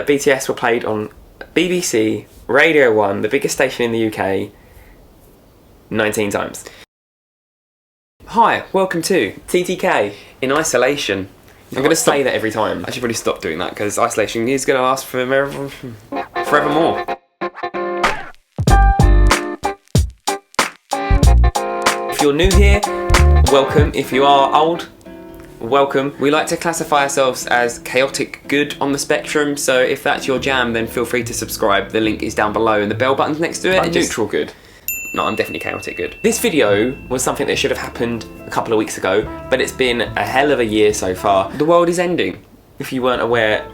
BTS were played on BBC, Radio 1, the biggest station in the UK, 19 times. Hi, welcome to TTK. In Isolation. I'm going to say that every time. I should probably stop doing that because isolation is going to last forevermore. If you're new here, welcome. If you are old, welcome. We like to classify ourselves as chaotic good on the spectrum, so if that's your jam, then feel free to subscribe. The link is down below and the bell button's next to it. Like neutral good. No, I'm definitely chaotic good. This video was something that should have happened a couple of weeks ago, but it's been a hell of a year so far. The world is ending. If you weren't aware.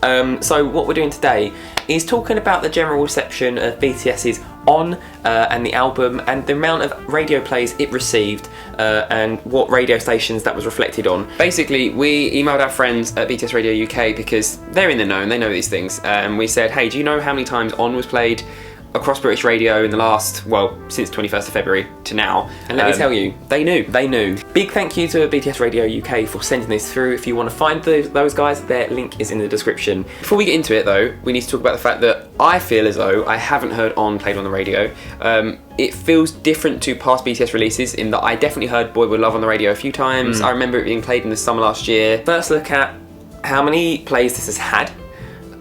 So what we're doing today is talking about the general reception of BTS's On and the album and the amount of radio plays it received and what radio stations that was reflected on. Basically, we emailed our friends at BTS Radio UK because they're in the know and they know these things. And we said, hey, do you know how many times On was played across British radio in the last, well, since 21st of February to now? And let me tell you, they knew. They knew. Big thank you to BTS Radio UK for sending this through. If you want to find those guys, their link is in the description. Before we get into it though, we need to talk about the fact that I feel as though I haven't heard On played on the radio. It feels different to past BTS releases in that I definitely heard Boy With Love on the radio a few times. I remember it being played in the summer last year. First look at how many plays this has had.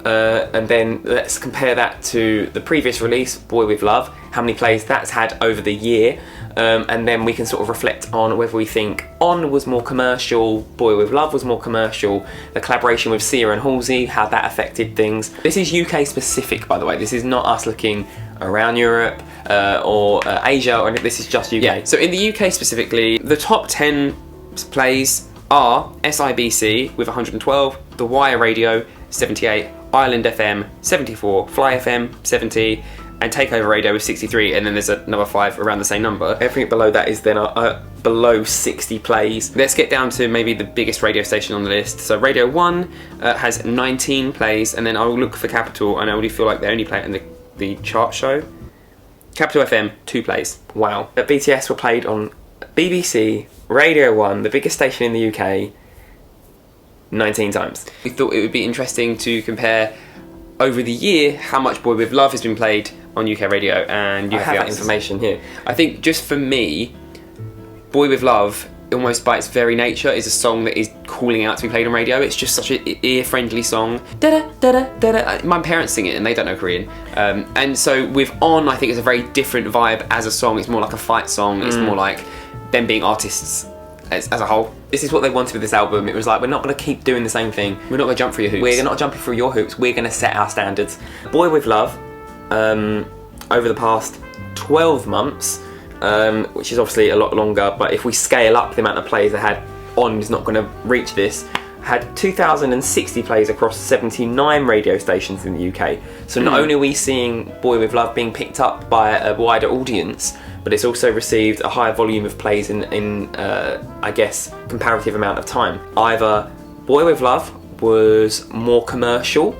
And then let's compare that to the previous release, Boy With Love, how many plays that's had over the year, and then we can sort of reflect on whether we think On was more commercial, Boy With Love was more commercial, the collaboration with Sia and Halsey, how that affected things. This is UK specific, by the way. This is not us looking around Europe or Asia, or this is just UK. Yeah, so in the UK specifically, the top 10 plays are SIBC with 112, The Wire Radio 78, Ireland FM 74, Fly FM 70, and Takeover Radio with 63, and then there's another 5 around the same number. Everything below that is then below 60 plays. Let's get down to maybe the biggest radio station on the list. So Radio 1 has 19 plays, and then I'll look for Capital, and I already feel like they only play it in the chart show. Capital FM, 2 plays. Wow. BTS were played on BBC, Radio 1, the biggest station in the UK, 19 times. We thought it would be interesting to compare over the year how much Boy With Love has been played on UK radio, and you have that information here. I think just for me, Boy With Love, almost by its very nature, is a song that is calling out to be played on radio. It's just such an ear-friendly song. Da-da-da-da-da-da. My parents sing it and they don't know Korean. And so with On, I think it's a very different vibe as a song. It's more like a fight song. It's more like them being artists as a whole. This is what they wanted with this album. It was like, we're not going to keep doing the same thing. We're not going to jump through your hoops. We're not jumping through your hoops. We're going to set our standards. Boy With Love, over the past 12 months, which is obviously a lot longer, but if we scale up the amount of plays they had, On is not going to reach this, had 2,060 plays across 79 radio stations in the UK. So not only are we seeing Boy With Love being picked up by a wider audience, but it's also received a higher volume of plays in I guess, comparative amount of time. Either Boy With Love was more commercial.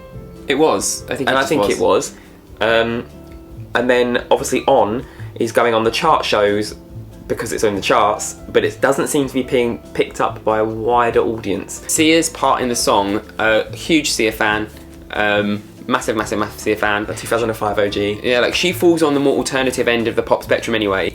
It was. I think it was. And then obviously On is going on the chart shows because it's on the charts, but it doesn't seem to be being picked up by a wider audience. Sia's part in the song, huge Sia fan. Massive Sia fan. A 2005 OG. Yeah, like she falls on the more alternative end of the pop spectrum anyway.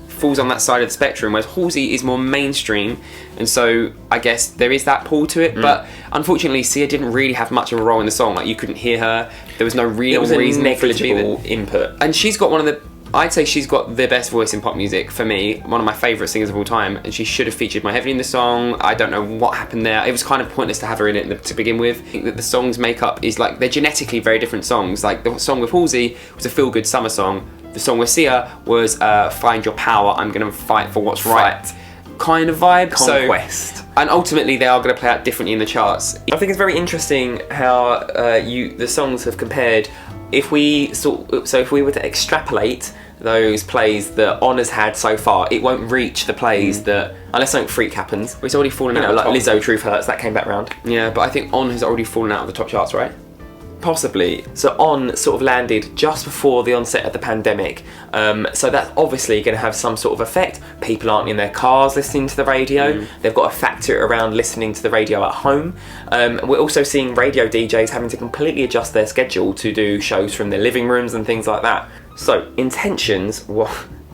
Falls on that side of the spectrum, whereas Halsey is more mainstream, and so I guess there is that pull to it. But unfortunately, Sia didn't really have much of a role in the song. Like, you couldn't hear her. There was no real reason for it to be there. Input. And she's got I'd say she's got the best voice in pop music for me, one of my favourite singers of all time, and she should have featured more heavily in the song. I don't know what happened there. It was kind of pointless to have her in it to begin with. I think that the song's makeup is like, they're genetically very different songs. Like, the song with Halsey was a feel-good summer song. The song with Sia was Find Your Power, I'm gonna fight for what's right kind of vibe. Conquest. And ultimately they are going to play out differently in the charts. I think it's very interesting how the songs have compared. If we were to extrapolate those plays that On has had so far, it won't reach the plays that, unless something freak happens. It's already fallen out. Like Lizzo, Truth Hurts, that came back round. Yeah, but I think On has already fallen out of the top charts, right? Possibly. So On sort of landed just before the onset of the pandemic. So that's obviously going to have some sort of effect. People aren't in their cars listening to the radio. They've got to factor it around listening to the radio at home. We're also seeing radio DJs having to completely adjust their schedule to do shows from their living rooms and things like that. So Intentions, well,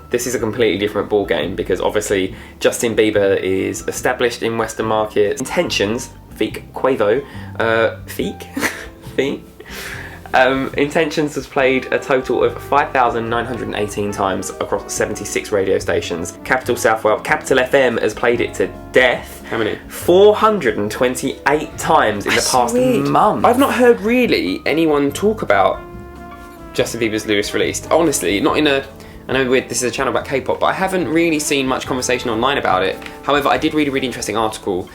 this is a completely different ball game because obviously Justin Bieber is established in Western markets. Intentions, Feek Quavo, Feek? Intentions was played a total of 5,918 times across 76 radio stations. Capital FM has played it to death. How many? 428 times in the past month. I've not heard really anyone talk about Justin Bieber's newest release. Honestly, not in a... I know this is a channel about K-pop, but I haven't really seen much conversation online about it. However, I did read a really interesting article.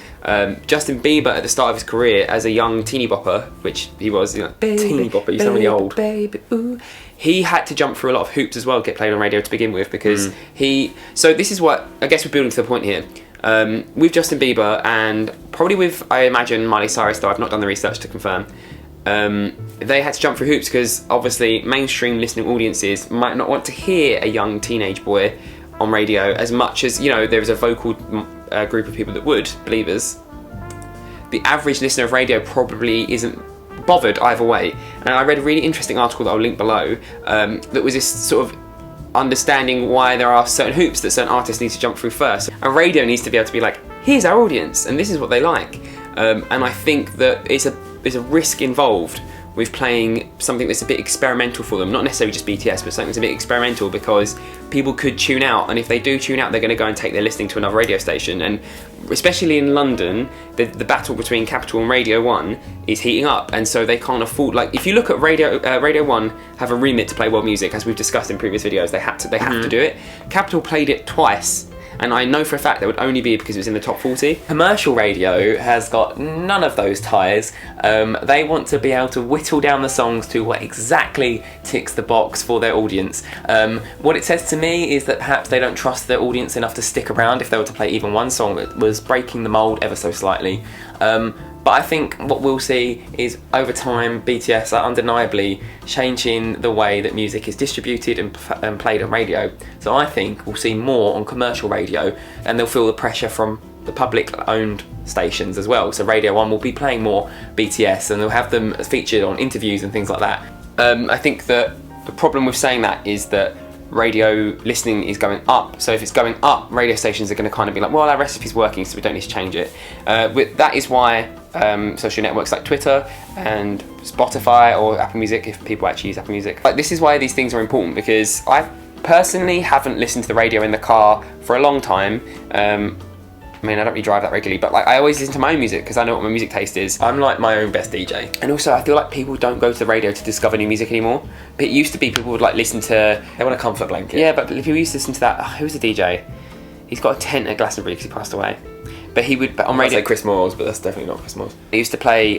Justin Bieber, at the start of his career as a young teeny bopper, which he was, teeny bopper, you sound really old. Baby, ooh. He had to jump through a lot of hoops as well to get played on radio to begin with, because So this is what, I guess we're building to the point here. With Justin Bieber, and probably with, I imagine, Miley Cyrus, though I've not done the research to confirm, they had to jump through hoops because obviously mainstream listening audiences might not want to hear a young teenage boy on radio as much as, there's a vocal group of people that would, believers. The average listener of radio probably isn't bothered either way. And I read a really interesting article that I'll link below that was this sort of understanding why there are certain hoops that certain artists need to jump through first. And radio needs to be able to be like, here's our audience and this is what they like. And I think that there's a risk involved with playing something that's a bit experimental for them, not necessarily just BTS, but something that's a bit experimental, because people could tune out, and if they do tune out, they're going to go and take their listening to another radio station. And especially in London, the battle between Capital and Radio 1 is heating up, and so they can't afford, like, if you look at Radio 1 have a remit to play world music, as we've discussed in previous videos, they have to do it. Capital played it twice, and I know for a fact that would only be because it was in the top 40. Commercial radio has got none of those ties. They want to be able to whittle down the songs to what exactly ticks the box for their audience. What it says to me is that perhaps they don't trust their audience enough to stick around if they were to play even one song that was breaking the mould ever so slightly. But I think what we'll see is, over time, BTS are undeniably changing the way that music is distributed and played on radio. So I think we'll see more on commercial radio, and they'll feel the pressure from the public-owned stations as well. So Radio 1 will be playing more BTS, and they'll have them featured on interviews and things like that. I think that the problem with saying that is that radio listening is going up. So if it's going up, radio stations are going to kind of be like, well, our recipe's working, so we don't need to change it. That is why social networks like Twitter and Spotify or Apple Music, if people actually use Apple Music, like, this is why these things are important, because I personally haven't listened to the radio in the car for a long time. I mean, I don't really drive that regularly, but like, I always listen to my own music because I know what my music taste is. I'm like my own best DJ. And also, I feel like people don't go to the radio to discover new music anymore. But it used to be people would like listen to... They want a comfort blanket. Yeah, but people used to listen to that... who's the DJ? He's got a tent at Glastonbury because he passed away. But he would... But on radio... I'd say Chris Moores, but that's definitely not Chris Moores. He used to play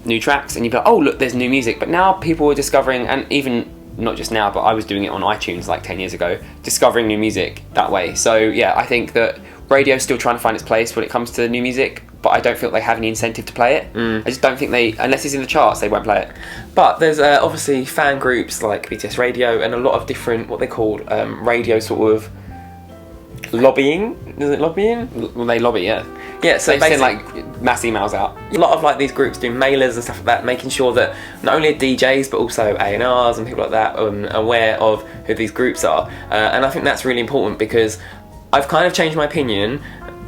new tracks, and you'd be like, oh, look, there's new music. But now people are discovering, and even... not just now, but I was doing it on iTunes like 10 years ago, discovering new music that way. So yeah, I think that radio's still trying to find its place when it comes to new music, but I don't feel they have any incentive to play it. I just don't think unless it's in the charts, they won't play it. But there's obviously fan groups like BTS Radio and a lot of different, what they call radio sort of lobbying. Is it lobbying? Well, they lobby, yeah. Yeah, so they send like mass emails out. A lot of like these groups do mailers and stuff like that, making sure that not only DJs but also A&Rs and people like that are aware of who these groups are. And I think that's really important, because I've kind of changed my opinion.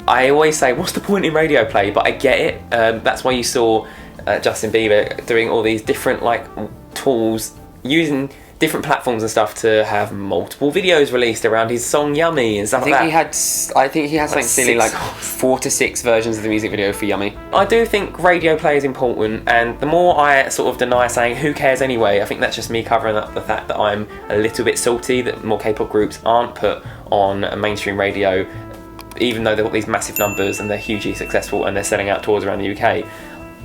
I always say, what's the point in radio play? But I get it. That's why you saw Justin Bieber doing all these different like tools, using different platforms and stuff to have multiple videos released around his song Yummy and stuff like that. I think he had something silly like 4 to 6 versions of the music video for Yummy. I do think radio play is important, and the more I sort of deny saying who cares anyway, I think that's just me covering up the fact that I'm a little bit salty that more K-pop groups aren't put on mainstream radio, even though they've got these massive numbers and they're hugely successful and they're selling out tours around the UK.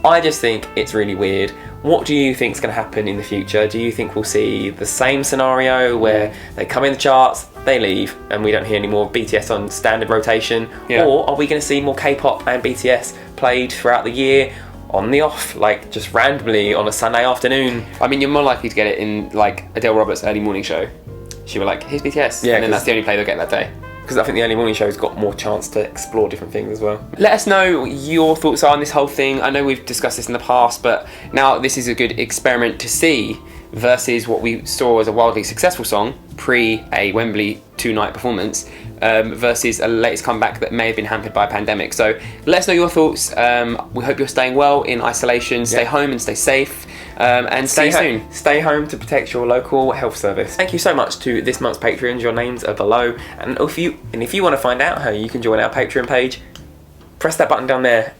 I just think it's really weird. What do you think is going to happen in the future? Do you think we'll see the same scenario where they come in the charts, they leave, and we don't hear any more BTS on standard rotation? Yeah. Or are we going to see more K-pop and BTS played throughout the year? on the off, like just randomly on a Sunday afternoon. I mean, you're more likely to get it in like Adele Roberts' early morning show. She'll be like, here's BTS, Yeah, and then that's the only play they'll get that day. Because I think the early morning show's got more chance to explore different things as well. Let us know what your thoughts are on this whole thing. I know we've discussed this in the past, but now this is a good experiment to see versus what we saw as a wildly successful song pre a Wembley 2-night performance versus a latest comeback that may have been hampered by a pandemic. So let us know your thoughts. We hope you're staying well in isolation. Stay home and stay safe. And see you soon. Stay home to protect your local health service. Thank you so much to this month's Patreons. Your names are below. And if you want to find out how you can join our Patreon page, press that button down there